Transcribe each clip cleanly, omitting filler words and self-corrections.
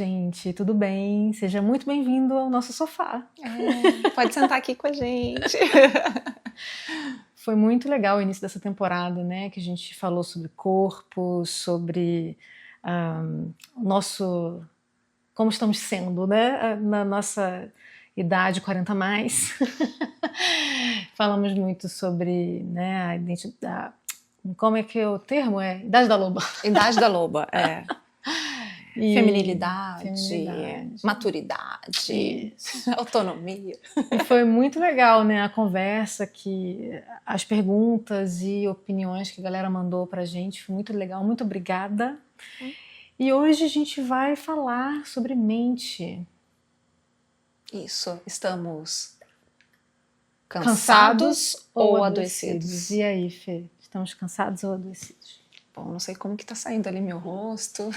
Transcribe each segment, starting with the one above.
gente, tudo bem? Seja muito bem-vindo ao nosso sofá. Pode sentar aqui com a gente. Foi muito legal o início dessa temporada, né? Que a gente falou sobre corpo, sobre o nosso... como estamos sendo, né? Na nossa idade 40 mais. Falamos muito sobre, né, a identidade... Como é que é o termo? Idade da loba. Idade da loba, Feminilidade, maturidade, autonomia. E foi muito legal, né, a conversa, as perguntas e opiniões que a galera mandou pra gente. Foi muito legal, muito obrigada. E hoje a gente vai falar sobre mente. Isso, estamos cansados ou adoecidos? E aí, Fê? Estamos cansados ou adoecidos? Bom, não sei como que tá saindo ali meu rosto,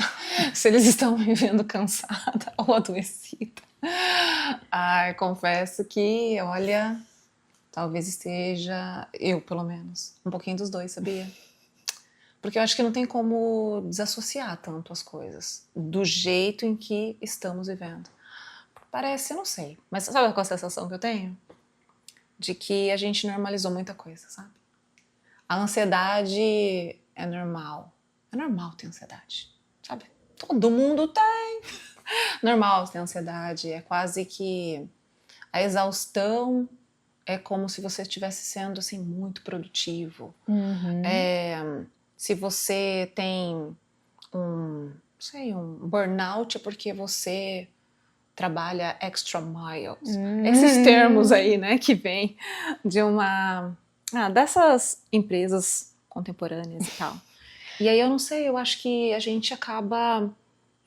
se eles estão me vendo cansada ou adoecida. Confesso que, olha, talvez esteja, eu pelo menos, um pouquinho dos dois, sabia? Porque eu acho que não tem como desassociar tanto as coisas do jeito em que estamos vivendo. Parece, eu não sei, mas sabe qual a sensação que eu tenho? De que a gente normalizou muita coisa, sabe? A ansiedade é normal. É normal ter ansiedade, sabe? Todo mundo tem. Normal ter ansiedade. É quase que a exaustão é como se você estivesse sendo assim, muito produtivo. Se você tem um burnout é porque você trabalha extra miles. Esses termos aí, né, que vem de dessas empresas contemporâneas e tal. E aí eu não sei, eu acho que a gente acaba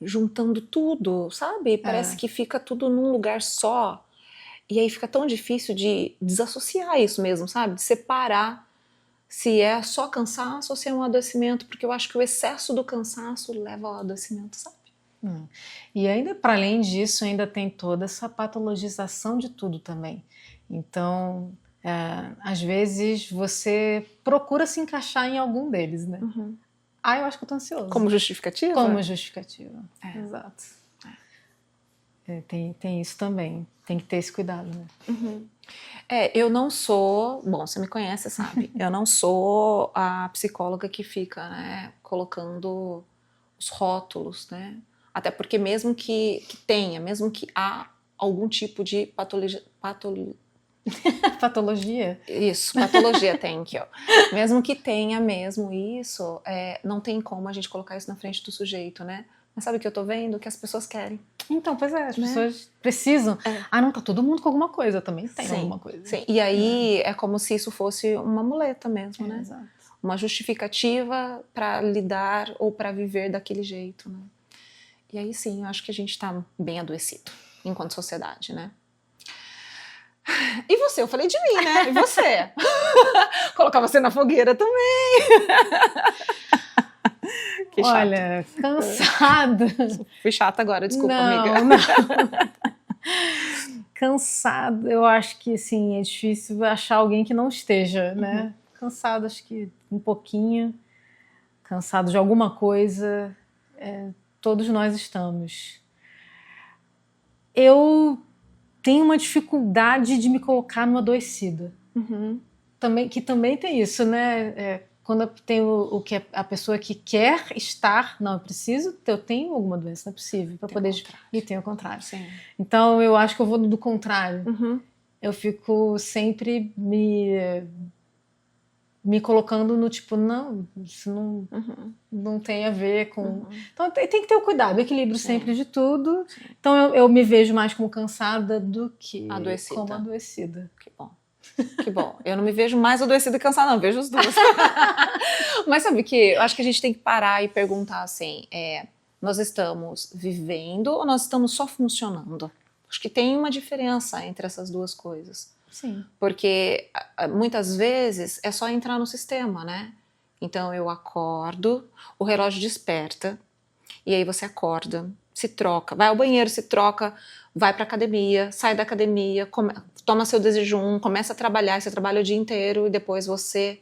juntando tudo, sabe? Parece que fica tudo num lugar só. E aí fica tão difícil de desassociar isso mesmo, sabe? De separar se é só cansaço ou se é um adoecimento, porque eu acho que o excesso do cansaço leva ao adoecimento, sabe? E ainda, para além disso, ainda tem toda essa patologização de tudo também. Então, às vezes, você procura se encaixar em algum deles, né? Eu acho que eu tô ansioso. Como justificativa? Como justificativa, exato. Tem isso também, tem que ter esse cuidado, né? Eu não sou... Bom, você me conhece, sabe? Eu não sou a psicóloga que fica, né, colocando os rótulos, né? Até porque mesmo que mesmo que há algum tipo de Patologia? Isso, patologia tem aqui, ó. Mesmo que tenha mesmo isso, não tem como a gente colocar isso na frente do sujeito, né? Mas sabe o que eu tô vendo? O que as pessoas querem. Então, pois as pessoas precisam. Não, tá todo mundo com alguma coisa, eu também tenho alguma coisa. Sim, e aí é como se isso fosse uma muleta mesmo, né? Exato. Uma justificativa para lidar ou para viver daquele jeito, né? E aí sim, eu acho que a gente tá bem adoecido enquanto sociedade, né? E você? Eu falei de mim, né? E você? Colocar você na fogueira também. Que chato. Olha, cansada. Fui chata agora, desculpa, amiga. Não. Cansada, eu acho que assim, é difícil achar alguém que não esteja, né? Cansado, acho que um pouquinho. Cansado de alguma coisa. Todos nós estamos. Eu tenho uma dificuldade de me colocar numa adoecida. Que também tem isso, né? Quando tem o que a pessoa que quer estar, não, eu tenho alguma doença, não é possível, para poder... E tem o contrário. Sim. Então eu acho que eu vou do contrário. Eu fico sempre me colocando no tipo, não, isso não tem a ver com... Então tem que ter o cuidado, o equilíbrio sempre de tudo. Então eu me vejo mais como cansada do que como adoecida. Que bom. Que bom. Eu não me vejo mais adoecida e cansada, não. Eu vejo os dois. Mas sabe que eu acho que a gente tem que parar e perguntar assim, nós estamos vivendo ou nós estamos só funcionando? Acho que tem uma diferença entre essas duas coisas. Sim. Porque muitas vezes é só entrar no sistema, né? Então eu acordo, o relógio desperta, e aí você acorda, se troca, vai ao banheiro, se troca, vai pra academia, sai da academia, toma seu desjejum, começa a trabalhar, você trabalha o dia inteiro e depois você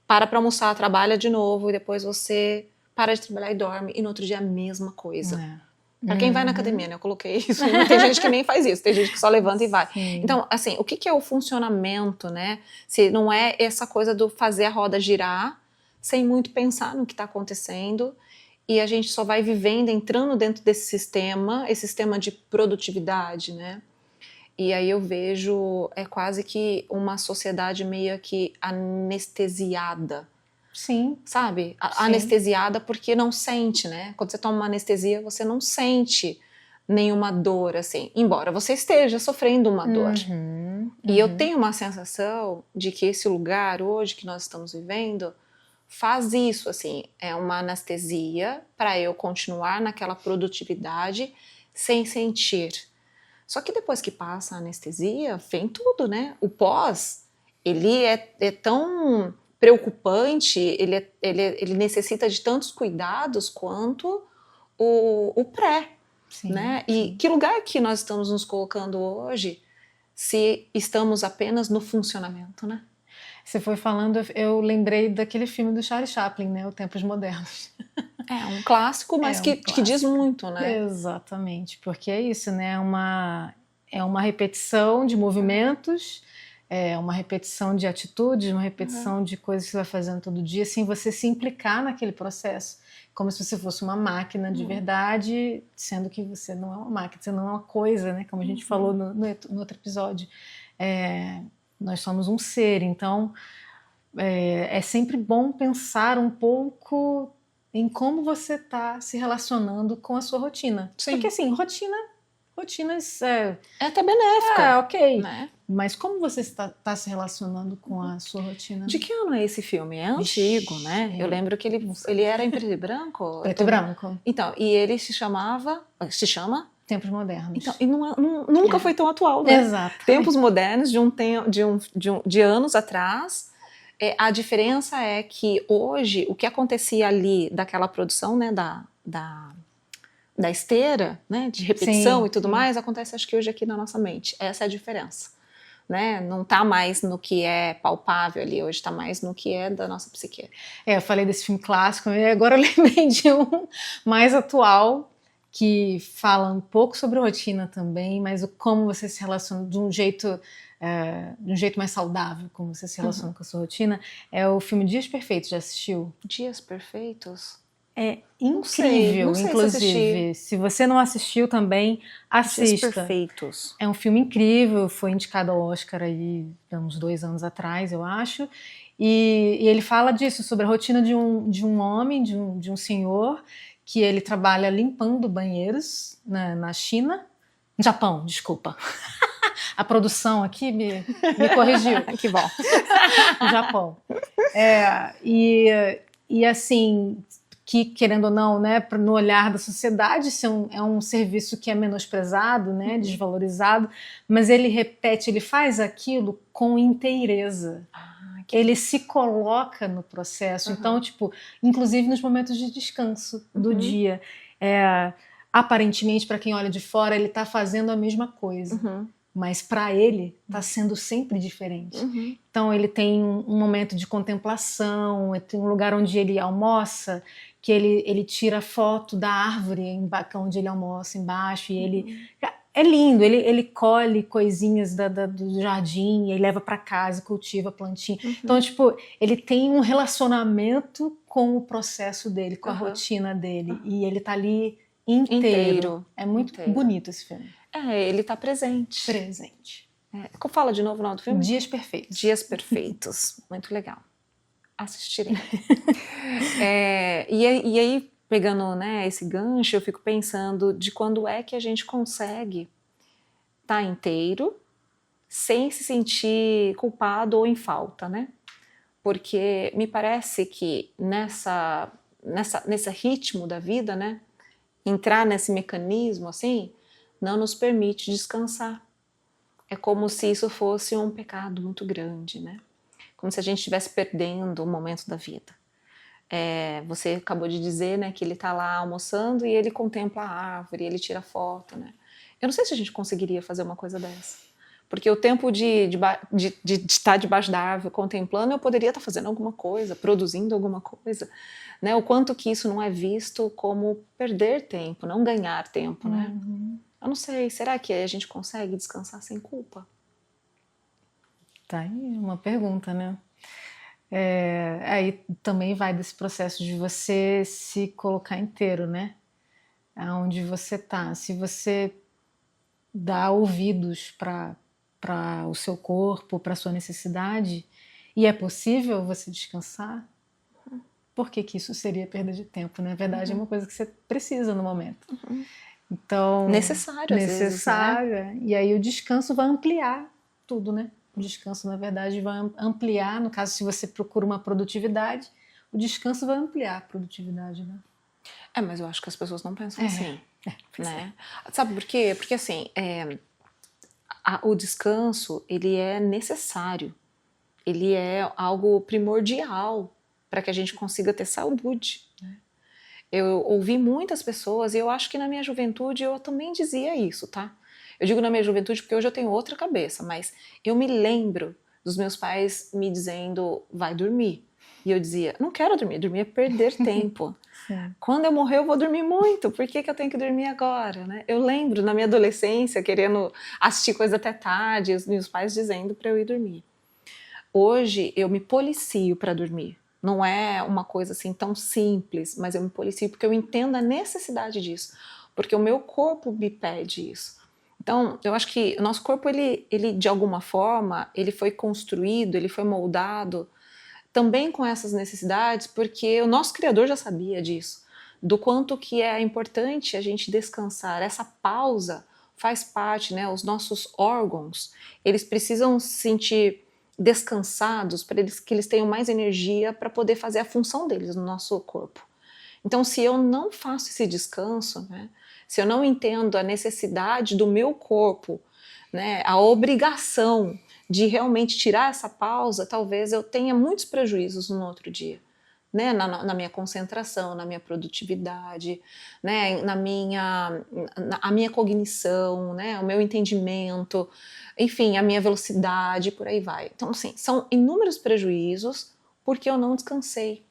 para pra almoçar, trabalha de novo e depois você para de trabalhar e dorme, e no outro dia a mesma coisa. Para quem vai na academia, né? Eu coloquei isso. Tem gente que nem faz isso, tem gente que só levanta e vai. Sim. Então, assim, o que é o funcionamento, né? Se não é essa coisa do fazer a roda girar, sem muito pensar no que está acontecendo, e a gente só vai vivendo, entrando dentro desse sistema, esse sistema de produtividade, né? E aí eu vejo, é quase que uma sociedade meio que anestesiada. Sim. Sabe? Sim. Anestesiada porque não sente, né? Quando você toma uma anestesia, você não sente nenhuma dor, assim. Embora você esteja sofrendo uma dor. E eu tenho uma sensação de que esse lugar hoje que nós estamos vivendo faz isso, assim. É uma anestesia para eu continuar naquela produtividade sem sentir. Só que depois que passa a anestesia, vem tudo, né? O pós, ele é tão preocupante, ele necessita de tantos cuidados quanto o pré, Sim, né? sim. E que lugar que nós estamos nos colocando hoje se estamos apenas no funcionamento, né? Você foi falando, eu lembrei daquele filme do Charlie Chaplin, né? O Tempos Modernos. É um clássico, mas que diz muito, né? Exatamente, porque é isso, né? É uma repetição de movimentos, é uma repetição de atitudes, uma repetição de coisas que você vai fazendo todo dia, sem você se implicar naquele processo, como se você fosse uma máquina de verdade, sendo que você não é uma máquina, você não é uma coisa, né? Como a gente falou no outro episódio. Nós somos um ser, então é sempre bom pensar um pouco em como você está se relacionando com a sua rotina. Sim. Porque assim, rotinas é até benéfica. Ok. Né? Mas como você está se relacionando com a sua rotina? De que ano é esse filme? É antigo, né? Eu lembro que ele era em preto e branco. Preto e branco. Então, e ele se chama Tempos Modernos. Então, e nunca foi tão atual, né? Exato. Tempos Modernos, de anos atrás. A diferença é que hoje, o que acontecia ali daquela produção, né, da esteira, né, de repetição Sim, e tudo mais, acontece acho que hoje aqui na nossa mente. Essa é a diferença. Né? Não está mais no que é palpável ali, hoje está mais no que é da nossa psique. Eu falei desse filme clássico e agora eu lembrei de um mais atual que fala um pouco sobre rotina também, mas como você se relaciona de um jeito mais saudável, como você se relaciona com a sua rotina, é o filme Dias Perfeitos. Já assistiu? Dias Perfeitos? É incrível, não sei inclusive. Se você não assistiu também, assista. Dias Perfeitos. É um filme incrível, foi indicado ao Oscar aí uns 2 anos atrás, eu acho. E ele fala disso, sobre a rotina de um homem, de um senhor, que ele trabalha limpando banheiros na China. No Japão, desculpa. A produção aqui me corrigiu. Que bom. No Japão. E assim, que querendo ou não, né, no olhar da sociedade, isso é um serviço que é menosprezado, né, desvalorizado, mas ele repete, ele faz aquilo com inteireza. Ele se coloca no processo. Então, tipo, inclusive nos momentos de descanso do dia. Aparentemente, para quem olha de fora, ele está fazendo a mesma coisa. Mas para ele está sendo sempre diferente. Então ele tem um momento de contemplação, tem um lugar onde ele almoça, que ele tira foto da árvore onde ele almoça embaixo, e ele... É lindo, ele colhe coisinhas do jardim, e aí leva para casa, cultiva plantinha. Então, tipo, ele tem um relacionamento com o processo dele, com a rotina dele, e ele tá ali inteiro. É muito bonito esse filme. Ele tá presente. Fala de novo o nome do filme? Dias Perfeitos. Dias Perfeitos. Muito legal. Assistirei. E aí, pegando, né, esse gancho, eu fico pensando de quando é que a gente consegue estar inteiro sem se sentir culpado ou em falta, né? Porque me parece que nesse ritmo da vida, né, entrar nesse mecanismo assim, não nos permite descansar. É como se isso fosse um pecado muito grande, né? Como se a gente estivesse perdendo um momento da vida. Você acabou de dizer, né, que ele está lá almoçando e ele contempla a árvore, ele tira foto, né? Eu não sei se a gente conseguiria fazer uma coisa dessa. Porque o tempo de estar debaixo da árvore contemplando, eu poderia estar fazendo alguma coisa, produzindo alguma coisa, né? O quanto que isso não é visto como perder tempo, não ganhar tempo, né? Eu não sei, será que a gente consegue descansar sem culpa? Tá aí uma pergunta, né? Aí também vai desse processo de você se colocar inteiro, né? Aonde você tá. Se você dá ouvidos para o seu corpo, para sua necessidade, e é possível você descansar, por que que isso seria perda de tempo? Na verdade, é uma coisa que você precisa no momento. Então, Necessário, às vezes, né? E aí o descanso vai ampliar tudo, né? O descanso, na verdade, vai ampliar, no caso, se você procura uma produtividade, o descanso vai ampliar a produtividade, né? Mas eu acho que as pessoas não pensam assim, né? Sabe por quê? Porque assim, o descanso, ele é necessário, ele é algo primordial para que a gente consiga ter saúde. Eu ouvi muitas pessoas, e eu acho que na minha juventude eu também dizia isso, tá? Eu digo na minha juventude porque hoje eu tenho outra cabeça, mas eu me lembro dos meus pais me dizendo, vai dormir. E eu dizia, não quero dormir, dormir é perder tempo. Quando eu morrer eu vou dormir muito, por que eu tenho que dormir agora, né? Eu lembro na minha adolescência querendo assistir coisa até tarde, os meus pais dizendo para eu ir dormir. Hoje eu me policio para dormir. Não é uma coisa assim tão simples, mas eu me policio porque eu entendo a necessidade disso, porque o meu corpo me pede isso. Então, eu acho que o nosso corpo, ele de alguma forma, ele foi construído, ele foi moldado também com essas necessidades, porque o nosso Criador já sabia disso, do quanto que é importante a gente descansar. Essa pausa faz parte, né? Os nossos órgãos, eles precisam se sentir descansados para que eles tenham mais energia para poder fazer a função deles no nosso corpo. Então, se eu não faço esse descanso, né? Se eu não entendo a necessidade do meu corpo, né? A obrigação de realmente tirar essa pausa, talvez eu tenha muitos prejuízos no outro dia, né? Na minha concentração, na minha produtividade, né? A minha cognição, né? O meu entendimento, enfim, a minha velocidade, por aí vai. Então, assim, são inúmeros prejuízos porque eu não descansei.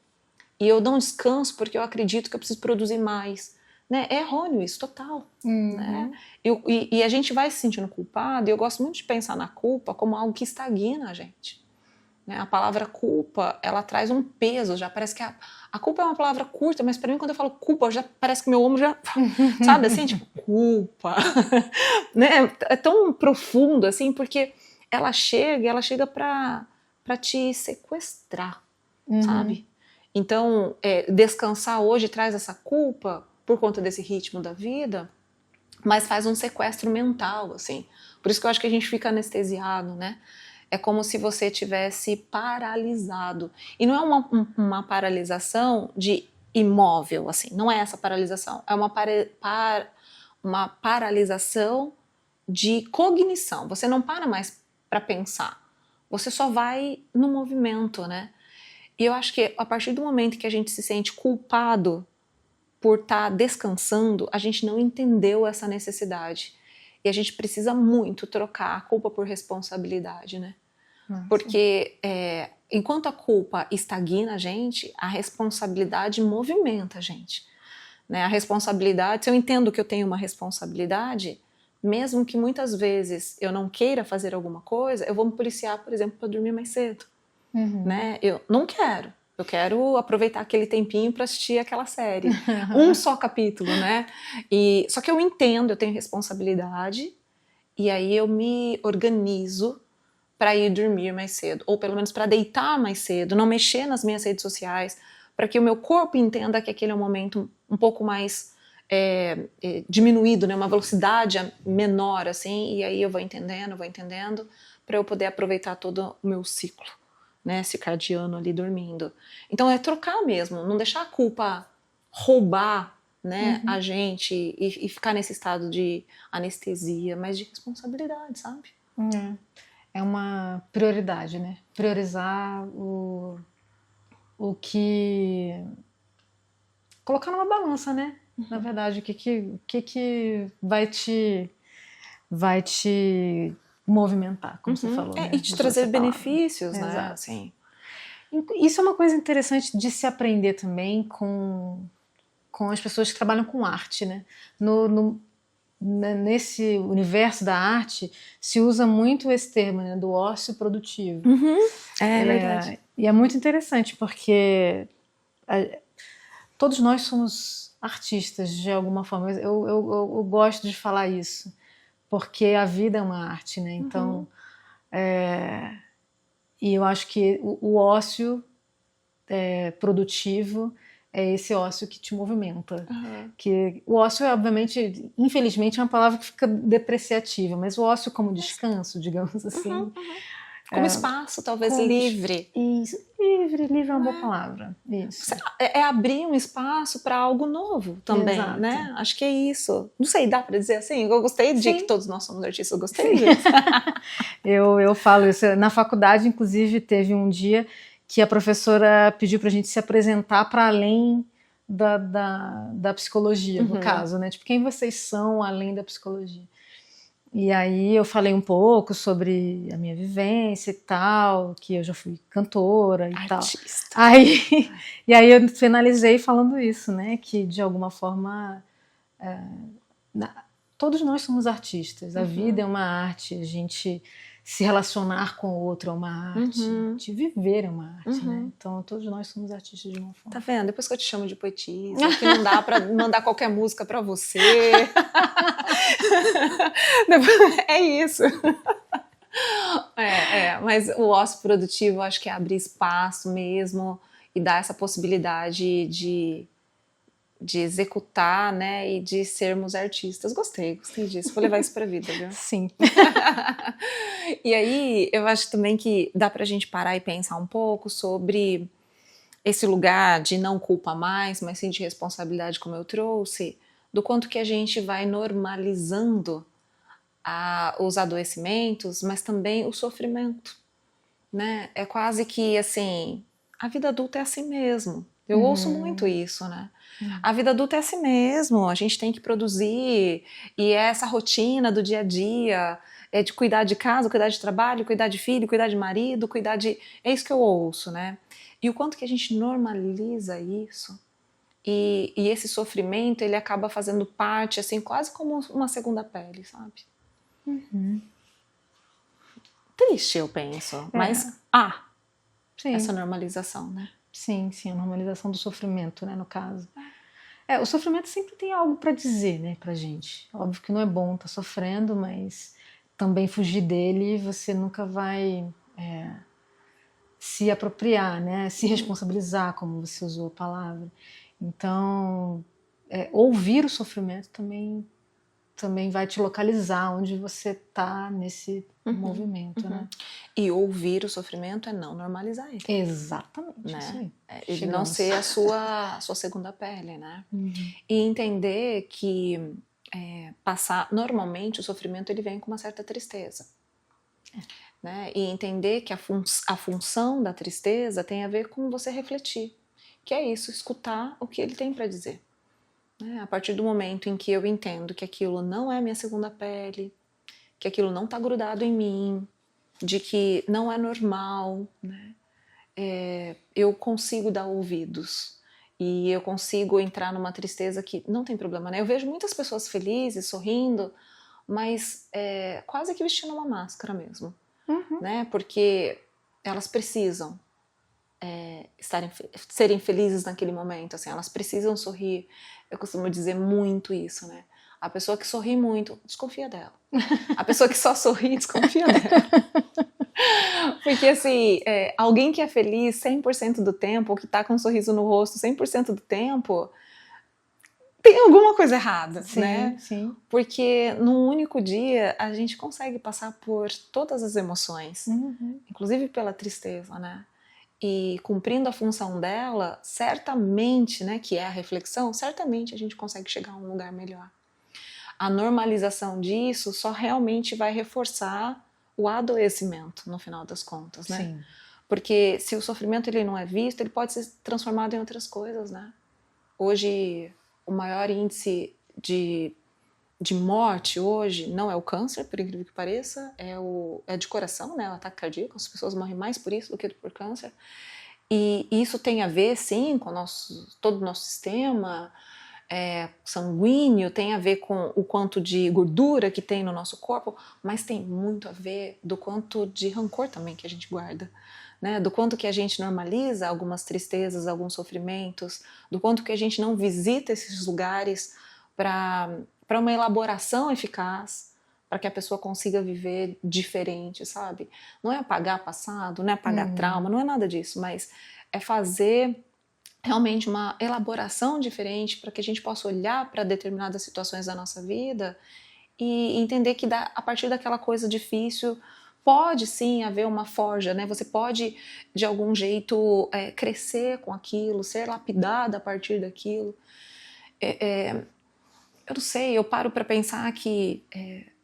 E eu não descanso porque eu acredito que eu preciso produzir mais. Né? É errôneo isso, total. Né? E a gente vai se sentindo culpado, e eu gosto muito de pensar na culpa como algo que estagna a gente. Né? A palavra culpa, ela traz um peso, já parece que a culpa é uma palavra curta, mas para mim quando eu falo culpa, já parece que meu ombro já, sabe assim, tipo, culpa. Né? É tão profundo assim, porque ela chega para te sequestrar, sabe? Então, descansar hoje traz essa culpa por conta desse ritmo da vida, mas faz um sequestro mental, assim. Por isso que eu acho que a gente fica anestesiado, né? É como se você tivesse paralisado. E não é uma paralisação de imóvel, assim. Não é essa paralisação. É uma paralisação de cognição. Você não para mais para pensar. Você só vai no movimento, né? E eu acho que a partir do momento que a gente se sente culpado por estar descansando, a gente não entendeu essa necessidade. E a gente precisa muito trocar a culpa por responsabilidade, né? Nossa. Porque enquanto a culpa estagna a gente, a responsabilidade movimenta a gente. Né? A responsabilidade, se eu entendo que eu tenho uma responsabilidade, mesmo que muitas vezes eu não queira fazer alguma coisa, eu vou me policiar, por exemplo, para dormir mais cedo. Né? Eu não quero. Eu quero aproveitar aquele tempinho para assistir aquela série. Um só capítulo, né? Só que eu entendo, eu tenho responsabilidade, e aí eu me organizo para ir dormir mais cedo, ou pelo menos para deitar mais cedo, não mexer nas minhas redes sociais, para que o meu corpo entenda que aquele é um momento um pouco mais diminuído, né? Uma velocidade menor, assim, e aí eu vou entendendo, para eu poder aproveitar todo o meu ciclo, né, circadiano ali dormindo. Então é trocar mesmo, não deixar a culpa roubar, né, a gente e ficar nesse estado de anestesia, mas de responsabilidade, sabe? É uma prioridade, né? Priorizar o que... Colocar numa balança, né? Na verdade, o que vai te movimentar, como você falou. Né? E te trazer benefícios, né? Exato. Assim. Isso é uma coisa interessante de se aprender também com as pessoas que trabalham com arte, né? Nesse universo da arte se usa muito esse termo, né, do ócio produtivo. É verdade. E é muito interessante porque todos nós somos artistas de alguma forma. Eu gosto de falar isso porque a vida é uma arte, né? Então, e eu acho que o ócio produtivo é esse ócio que te movimenta. Que o ócio, obviamente, infelizmente, é uma palavra que fica depreciativa, mas o ócio como descanso, digamos assim. Como espaço, talvez livre. Isso, livre é uma boa palavra. Isso. É abrir um espaço para algo novo também, Exato. né? Acho que é isso. Não sei, dá para dizer assim? Eu gostei de que todos nós somos artistas, eu gostei disso. Eu falo isso. Na faculdade, inclusive, teve um dia que a professora pediu para a gente se apresentar para além da psicologia, no caso, né? Tipo, quem vocês são além da psicologia? E aí eu falei um pouco sobre a minha vivência e tal, que eu já fui cantora e Artista. tal. E aí eu finalizei falando isso, né? Que de alguma forma todos nós somos artistas. A vida é uma arte, a gente se relacionar com o outro é uma arte, de viver é uma arte, né? Então todos nós somos artistas de uma forma. Tá vendo? Depois que eu te chamo de poetisa, que não dá pra mandar qualquer música pra você. É isso. Mas o ócio produtivo, acho que é abrir espaço mesmo e dar essa possibilidade de executar, né, e de sermos artistas. Gostei disso. Vou levar isso pra vida, viu? Sim. E aí, eu acho também que dá pra gente parar e pensar um pouco sobre esse lugar de não culpa mais, mas sim de responsabilidade, como eu trouxe, do quanto que a gente vai normalizando os adoecimentos, mas também o sofrimento, né? É quase que, assim, a vida adulta é assim mesmo. Eu ouço muito isso, né? A vida adulta é assim mesmo, a gente tem que produzir, e é essa rotina do dia a dia, é de cuidar de casa, cuidar de trabalho, cuidar de filho, cuidar de marido, cuidar de... É isso que eu ouço, né? E o quanto que a gente normaliza isso, e esse sofrimento, ele acaba fazendo parte, assim, quase como uma segunda pele, sabe? Triste, eu penso, mas essa normalização, né? Sim, a normalização do sofrimento, né, no caso. O sofrimento sempre tem algo para dizer, né, pra gente. Óbvio que não é bom estar sofrendo, mas também fugir dele, você nunca vai se apropriar, né, se responsabilizar, como você usou a palavra. Então, ouvir o sofrimento também vai te localizar onde você está nesse movimento, né? E ouvir o sofrimento é não normalizar ele. Exatamente, né? Isso aí. Ele não ser a sua segunda pele, né? E entender que normalmente o sofrimento ele vem com uma certa tristeza. Né? E entender que a função da tristeza tem a ver com você refletir. Que é isso, escutar o que ele tem para dizer. A partir do momento em que eu entendo que aquilo não é minha segunda pele, que aquilo não está grudado em mim, de que não é normal, né? Eu consigo dar ouvidos e eu consigo entrar numa tristeza que não tem problema, né? Eu vejo muitas pessoas felizes, sorrindo, mas quase que vestindo uma máscara mesmo, né? Porque elas precisam serem felizes naquele momento, assim, elas precisam sorrir. Eu costumo dizer muito isso, né? A pessoa que sorri muito, desconfia dela. A pessoa que só sorri, desconfia dela. Porque, assim, alguém que é feliz 100% do tempo, ou que tá com um sorriso no rosto 100% do tempo, tem alguma coisa errada, né? Sim. Porque num único dia a gente consegue passar por todas as emoções, inclusive pela tristeza, né? E cumprindo a função dela, certamente, né, que é a reflexão, certamente a gente consegue chegar a um lugar melhor. A normalização disso só realmente vai reforçar o adoecimento, no final das contas, né? Sim. Porque se o sofrimento ele não é visto, ele pode ser transformado em outras coisas, né? Hoje, o maior índice de de morte hoje não é o câncer, por incrível que pareça, é de coração, né? O ataque cardíaco. As pessoas morrem mais por isso do que por câncer. E isso tem a ver, sim, com todo o nosso sistema sanguíneo, tem a ver com o quanto de gordura que tem no nosso corpo, mas tem muito a ver do quanto de rancor também que a gente guarda, né? Do quanto que a gente normaliza algumas tristezas, alguns sofrimentos, do quanto que a gente não visita esses lugares para uma elaboração eficaz, para que a pessoa consiga viver diferente, sabe? Não é apagar passado, não é apagar trauma, não é nada disso, mas é fazer realmente uma elaboração diferente para que a gente possa olhar para determinadas situações da nossa vida e entender que a partir daquela coisa difícil pode sim haver uma forja, né? Você pode de algum jeito crescer com aquilo, ser lapidada a partir daquilo. Eu não sei, eu paro para pensar que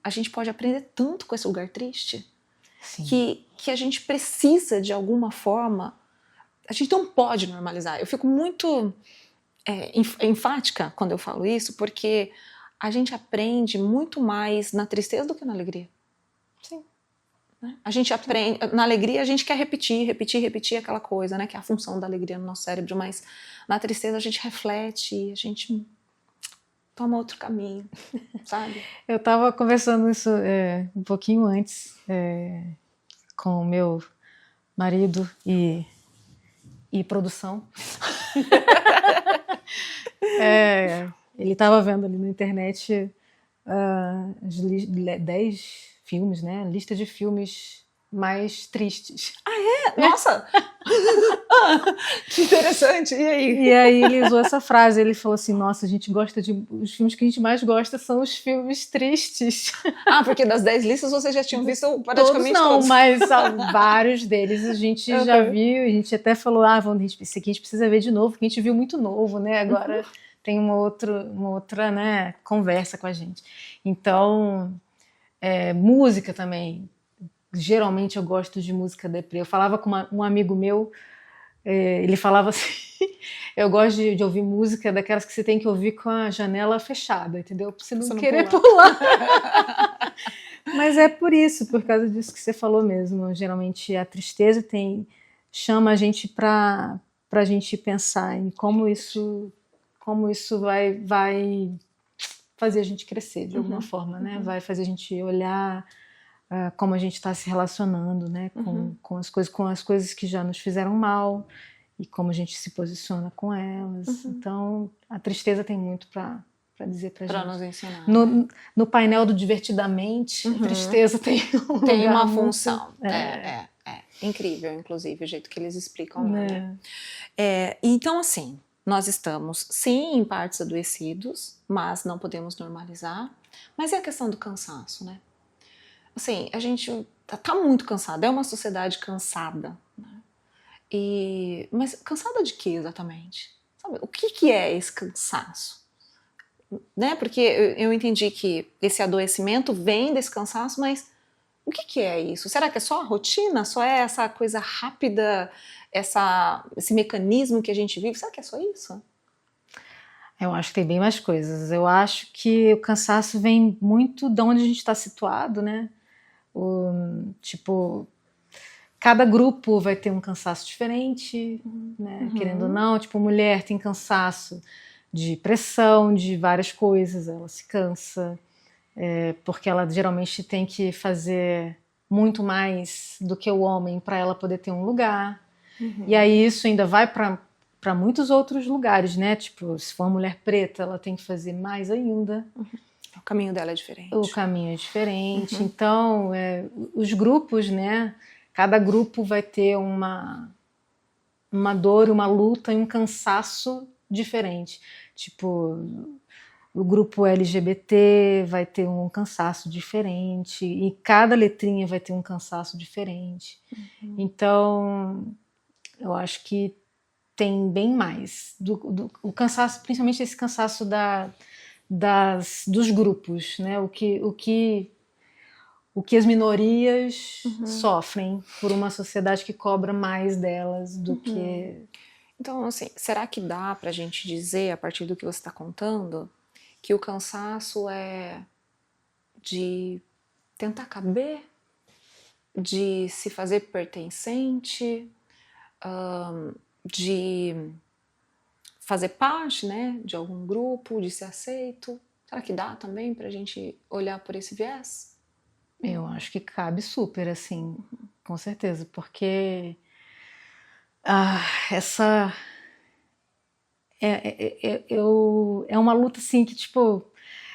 a gente pode aprender tanto com esse lugar triste que a gente precisa de alguma forma. A gente não pode normalizar. Eu fico muito enfática quando eu falo isso, porque a gente aprende muito mais na tristeza do que na alegria. Sim. Né? A gente aprende, na alegria a gente quer repetir aquela coisa, né? Que é a função da alegria no nosso cérebro, mas na tristeza a gente reflete, a gente toma outro caminho, sabe? Eu estava conversando isso um pouquinho antes com o meu marido e produção. Ele estava vendo ali na internet 10 filmes, né? Lista de filmes mais tristes. Ah, é? Nossa! Que interessante! E aí? E aí ele usou essa frase, ele falou assim, nossa, a gente gosta os filmes que a gente mais gosta são os filmes tristes. Ah, porque das 10 listas vocês já tinham visto praticamente todos. Não, mas vários deles a gente já viu, a gente até falou, esse aqui a gente precisa ver de novo, porque a gente viu muito novo, né? Agora tem uma outra né, conversa com a gente. Então, música também. Geralmente eu gosto de música deprê. Eu falava com um amigo meu, ele falava assim, eu gosto de ouvir música daquelas que você tem que ouvir com a janela fechada, entendeu? Pra você não querer pular. Mas é por causa disso que você falou mesmo. Geralmente a tristeza chama a gente pra gente pensar em como isso vai fazer a gente crescer de alguma forma, né? Vai fazer a gente olhar como a gente está se relacionando, né? Com as coisas que já nos fizeram mal e como a gente se posiciona com elas. Então, a tristeza tem muito para dizer para gente. Para nos ensinar. No painel do Divertidamente, a tristeza tem uma função. Incrível, inclusive, o jeito que eles explicam. Né? Então, assim, nós estamos, sim, em partes adoecidos, mas não podemos normalizar. Mas é a questão do cansaço, né? Assim, a gente tá muito cansado, é uma sociedade cansada. Né? Mas cansada de quê exatamente? Sabe, o que é esse cansaço? Né? Porque eu entendi que esse adoecimento vem desse cansaço, mas o que é isso? Será que é só a rotina? Só é essa coisa rápida, esse mecanismo que a gente vive? Será que é só isso? Eu acho que tem bem mais coisas. Eu acho que o cansaço vem muito de onde a gente está situado, né? Cada grupo vai ter um cansaço diferente, né? Querendo ou não, mulher tem cansaço de pressão, de várias coisas, ela se cansa, porque ela geralmente tem que fazer muito mais do que o homem para ela poder ter um lugar. E aí isso ainda vai para muitos outros lugares, né? Se for uma mulher preta, ela tem que fazer mais ainda. O caminho dela é diferente. O caminho é diferente. Então, os grupos, né? Cada grupo vai ter uma dor, uma luta e um cansaço diferente. O grupo LGBT vai ter um cansaço diferente e cada letrinha vai ter um cansaço diferente. Então, eu acho que tem bem mais. O cansaço, principalmente esse cansaço dos grupos, né? O que as minorias sofrem por uma sociedade que cobra mais delas do que... Então, assim, será que dá pra gente dizer, a partir do que você está contando, que o cansaço é de tentar caber, de se fazer pertencente, de fazer parte, né, de algum grupo, de ser aceito. Será que dá também para a gente olhar por esse viés? Eu acho que cabe super, assim, com certeza, porque essa é uma luta assim que, tipo,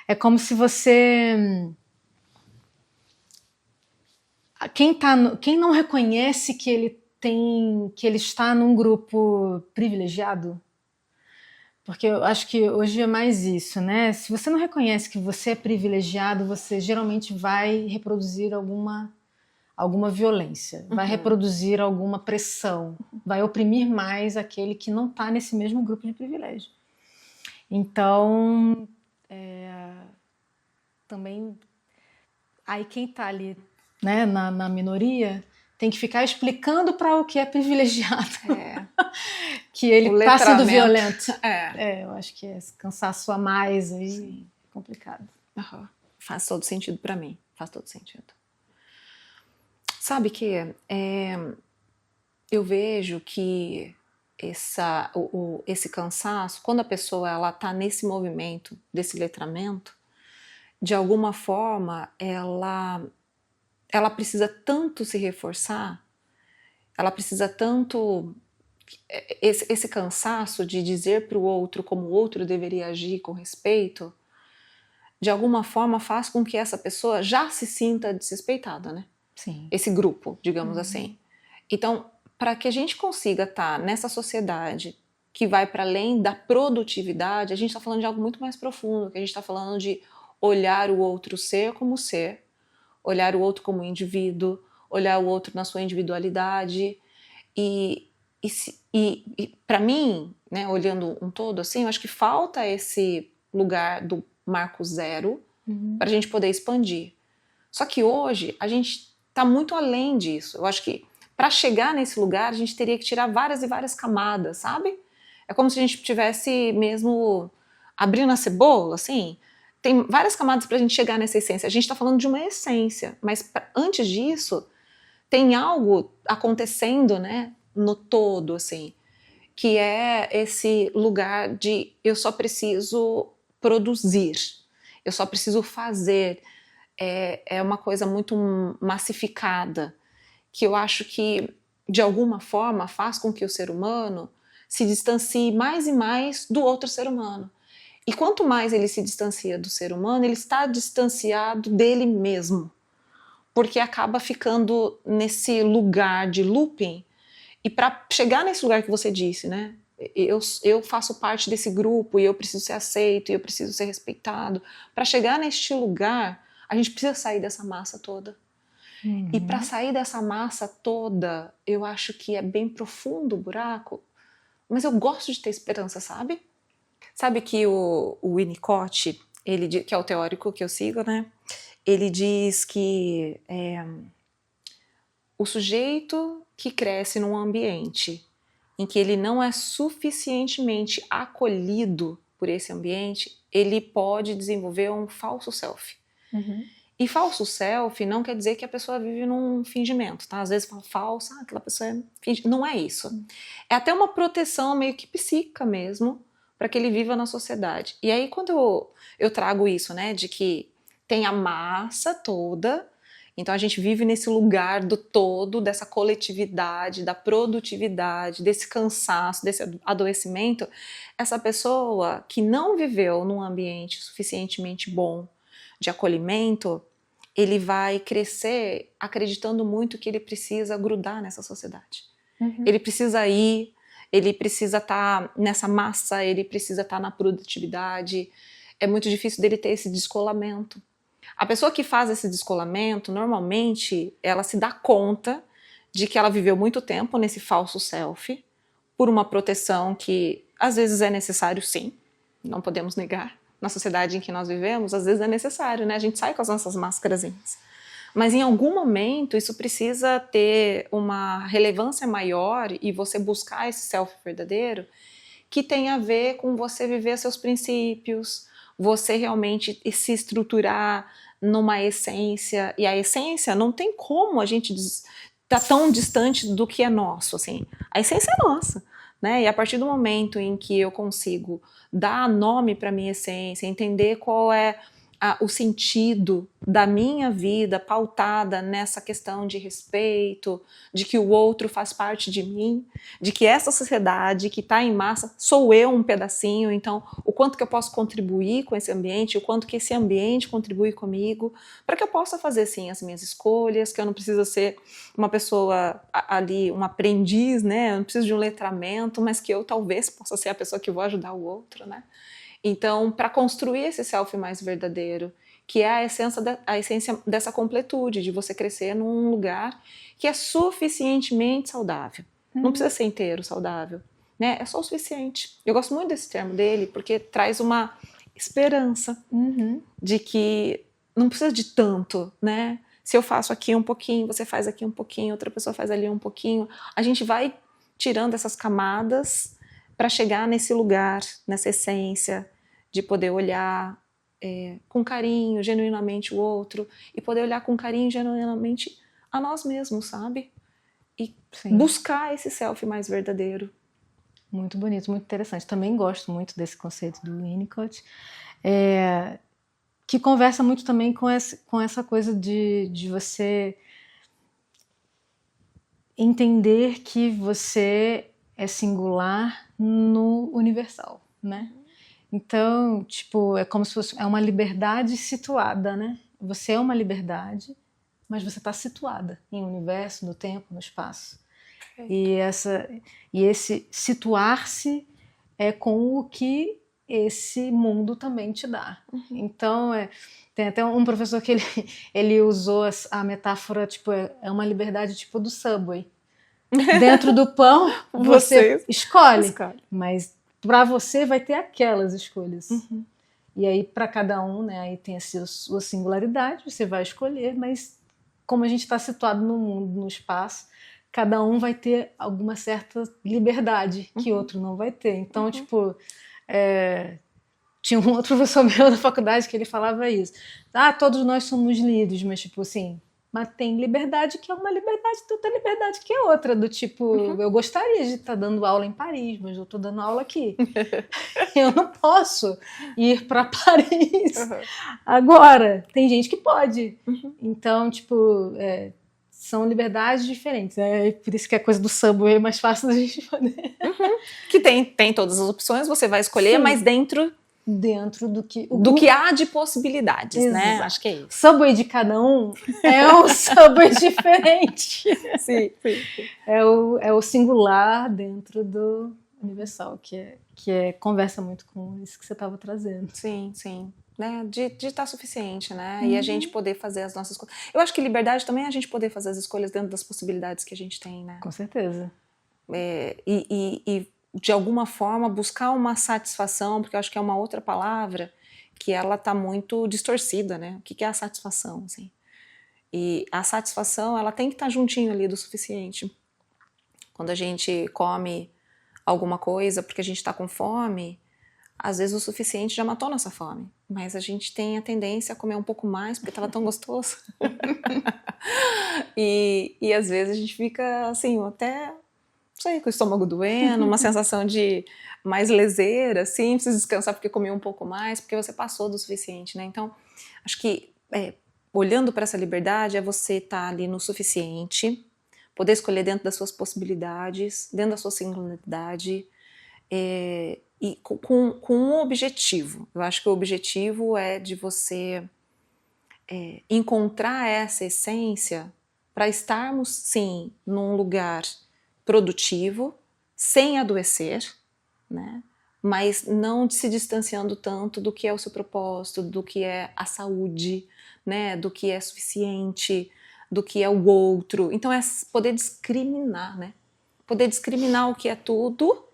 é como se você quem não reconhece que ele está num grupo privilegiado, porque eu acho que hoje é mais isso, né? Se você não reconhece que você é privilegiado, você geralmente vai reproduzir alguma violência, vai reproduzir alguma pressão, vai oprimir mais aquele que não está nesse mesmo grupo de privilégio. Então, também, aí quem está ali, né, na minoria tem que ficar explicando para o que é privilegiado que ele está sendo violento. Eu acho que é esse cansaço a mais aí. Sim. É complicado. Faz todo sentido para mim, faz todo sentido. Sabe que eu vejo que esse cansaço, quando a pessoa ela está nesse movimento desse letramento, de alguma forma ela precisa tanto se reforçar, ela precisa tanto esse cansaço de dizer para o outro como o outro deveria agir com respeito, de alguma forma faz com que essa pessoa já se sinta desrespeitada, né? Sim. Esse grupo, digamos assim. Então, para que a gente consiga estar nessa sociedade que vai para além da produtividade, a gente está falando de algo muito mais profundo, que a gente está falando de olhar o outro ser como ser, olhar o outro como indivíduo, olhar o outro na sua individualidade. E para mim, né, olhando um todo assim, eu acho que falta esse lugar do marco zero para a gente poder expandir. Só que hoje a gente está muito além disso. Eu acho que para chegar nesse lugar a gente teria que tirar várias e várias camadas, sabe? É como se a gente tivesse mesmo abrindo a cebola, assim. Tem várias camadas para a gente chegar nessa essência. A gente está falando de uma essência, mas antes disso tem algo acontecendo, né, no todo, assim, que é esse lugar de eu só preciso produzir, eu só preciso fazer. É uma coisa muito massificada, que eu acho que, de alguma forma, faz com que o ser humano se distancie mais e mais do outro ser humano. E quanto mais ele se distancia do ser humano, ele está distanciado dele mesmo, porque acaba ficando nesse lugar de looping. E para chegar nesse lugar que você disse, né? Eu faço parte desse grupo e eu preciso ser aceito e eu preciso ser respeitado. Para chegar neste lugar, a gente precisa sair dessa massa toda. E para sair dessa massa toda, eu acho que é bem profundo o buraco, mas eu gosto de ter esperança, sabe? Sabe que o Winnicott, que é o teórico que eu sigo, né? Ele diz que o sujeito que cresce num ambiente em que ele não é suficientemente acolhido por esse ambiente, ele pode desenvolver um falso self. E falso self não quer dizer que a pessoa vive num fingimento, tá? Às vezes fala falso, aquela pessoa é fingimento. Não é isso. É até uma proteção meio que psíquica mesmo, para que ele viva na sociedade. E aí quando eu trago isso, né, de que tem a massa toda, então a gente vive nesse lugar do todo, dessa coletividade, da produtividade, desse cansaço, desse adoecimento, essa pessoa que não viveu num ambiente suficientemente bom de acolhimento, ele vai crescer acreditando muito que ele precisa grudar nessa sociedade. Ele precisa ir, ele precisa estar nessa massa, ele precisa estar na produtividade. É muito difícil dele ter esse descolamento. A pessoa que faz esse descolamento, normalmente, ela se dá conta de que ela viveu muito tempo nesse falso self, por uma proteção que às vezes é necessário, sim, não podemos negar. Na sociedade em que nós vivemos, às vezes é necessário, né? A gente sai com as nossas máscarazinhas. Mas em algum momento isso precisa ter uma relevância maior e você buscar esse self verdadeiro que tem a ver com você viver seus princípios, você realmente se estruturar numa essência, e a essência não tem como a gente tá tão distante do que é nosso, assim. A essência é nossa, né? E a partir do momento em que eu consigo dar nome para minha essência, entender qual é o sentido da minha vida pautada nessa questão de respeito, de que o outro faz parte de mim, de que essa sociedade que está em massa sou eu um pedacinho, então o quanto que eu posso contribuir com esse ambiente, o quanto que esse ambiente contribui comigo, para que eu possa fazer sim as minhas escolhas, que eu não preciso ser uma pessoa ali, um aprendiz, né? Eu não preciso de um letramento, mas que eu talvez possa ser a pessoa que vou ajudar o outro, né? Então, para construir esse self mais verdadeiro, que é a essência dessa completude, de você crescer num lugar que é suficientemente saudável. Não precisa ser inteiro saudável, né? É só o suficiente. Eu gosto muito desse termo dele, porque traz uma esperança de que não precisa de tanto, né? Se eu faço aqui um pouquinho, você faz aqui um pouquinho, outra pessoa faz ali um pouquinho, a gente vai tirando essas camadas para chegar nesse lugar, nessa essência, de poder olhar com carinho, genuinamente o outro, e poder olhar com carinho, genuinamente a nós mesmos, sabe? E buscar esse self mais verdadeiro. Muito bonito, muito interessante. Também gosto muito desse conceito do Winnicott, que conversa muito também com essa coisa de você entender que você é singular no universal, né? Então, tipo, é como se fosse uma liberdade situada, né? Você é uma liberdade, mas você está situada em um universo, no tempo, no espaço. E esse situar-se é com o que esse mundo também te dá. Então, tem até um professor que ele usou a metáfora, tipo, é uma liberdade tipo do Subway. Dentro do pão, você escolhe, mas para você vai ter aquelas escolhas. E aí, para cada um, né, aí tem a sua singularidade, você vai escolher, mas como a gente está situado no mundo, no espaço, cada um vai ter alguma certa liberdade que outro não vai ter. Então, tipo, tinha um outro professor meu da faculdade que ele falava isso. Todos nós somos livres, mas tipo assim, mas tem liberdade que é uma liberdade, outra liberdade que é outra, do tipo, eu gostaria de estar dando aula em Paris, mas eu estou dando aula aqui. Eu não posso ir para Paris agora. Tem gente que pode. Então, tipo, são liberdades diferentes. Por isso que a coisa do Subway é mais fácil da gente poder. Que tem todas as opções, você vai escolher, mas dentro do que há de possibilidades, né? Acho que é isso. Subway de cada um é um Subway diferente. Sim. É o singular dentro do universal, que conversa muito com isso que você estava trazendo. Sim. Né? De estar suficiente, né? E a gente poder fazer as nossas coisas. Eu acho que liberdade também é a gente poder fazer as escolhas dentro das possibilidades que a gente tem, né? Com certeza. E de alguma forma buscar uma satisfação, porque eu acho que é uma outra palavra que ela tá muito distorcida, né? O que é a satisfação, assim? E a satisfação, ela tem que estar juntinho ali do suficiente. Quando a gente come alguma coisa porque a gente tá com fome, às vezes o suficiente já matou nossa fome, mas a gente tem a tendência a comer um pouco mais porque tava tão gostoso. e às vezes a gente fica assim, até... não sei, com o estômago doendo, uma sensação de mais leseira, assim, precisa descansar porque comeu um pouco mais, porque você passou do suficiente, né? Então, acho que olhando para essa liberdade é você estar ali no suficiente, poder escolher dentro das suas possibilidades, dentro da sua singularidade, e com um objetivo. Eu acho que o objetivo é de você encontrar essa essência para estarmos, sim, num lugar produtivo, sem adoecer, né? Mas não se distanciando tanto do que é o seu propósito, do que é a saúde, né? Do que é suficiente, do que é o outro. Então é poder discriminar, né? Poder discriminar o que é tudo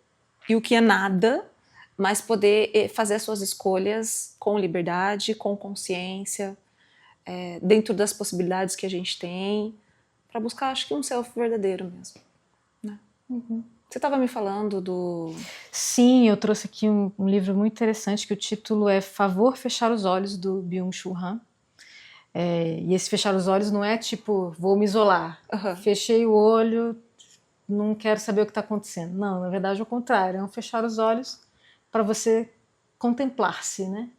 e o que é nada, mas poder fazer as suas escolhas com liberdade, com consciência, dentro das possibilidades que a gente tem, para buscar, acho que, um self verdadeiro mesmo. Né? Você estava me falando do... Sim, eu trouxe aqui um livro muito interessante que o título é Favor Fechar os Olhos, do Byung-Chul Han. E esse fechar os olhos não é tipo, vou me isolar. Fechei o olho, não quero saber o que está acontecendo. Não, na verdade é o contrário, é um fechar os olhos para você contemplar-se, né?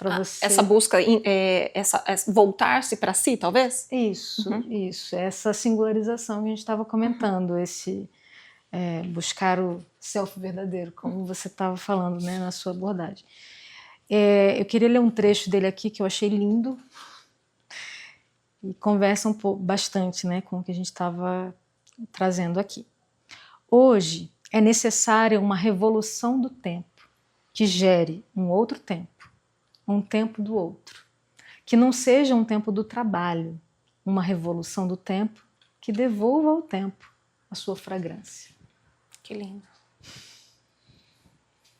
Você... Essa busca, voltar-se para si, talvez? Isso, isso. Essa singularização que a gente estava comentando, esse buscar o self verdadeiro, como você estava falando, né, na sua abordagem. Eu queria ler um trecho dele aqui que eu achei lindo e conversa bastante, né, com o que a gente estava trazendo aqui. Hoje é necessária uma revolução do tempo que gere um outro tempo, um tempo do outro, que não seja um tempo do trabalho, uma revolução do tempo que devolva ao tempo a sua fragrância. Que lindo.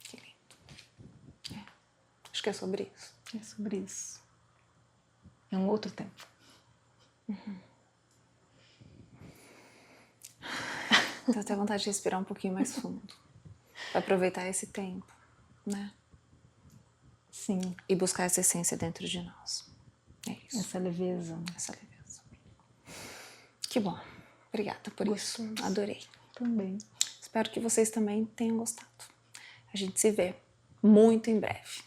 Que lindo. Acho que é sobre isso. É sobre isso. É um outro tempo. Tenho até vontade de respirar um pouquinho mais fundo. Para aproveitar esse tempo, né? Sim. E buscar essa essência dentro de nós. É isso. Essa leveza. Essa leveza. Que bom. Obrigada por isso. Adorei. Também. Espero que vocês também tenham gostado. A gente se vê muito em breve.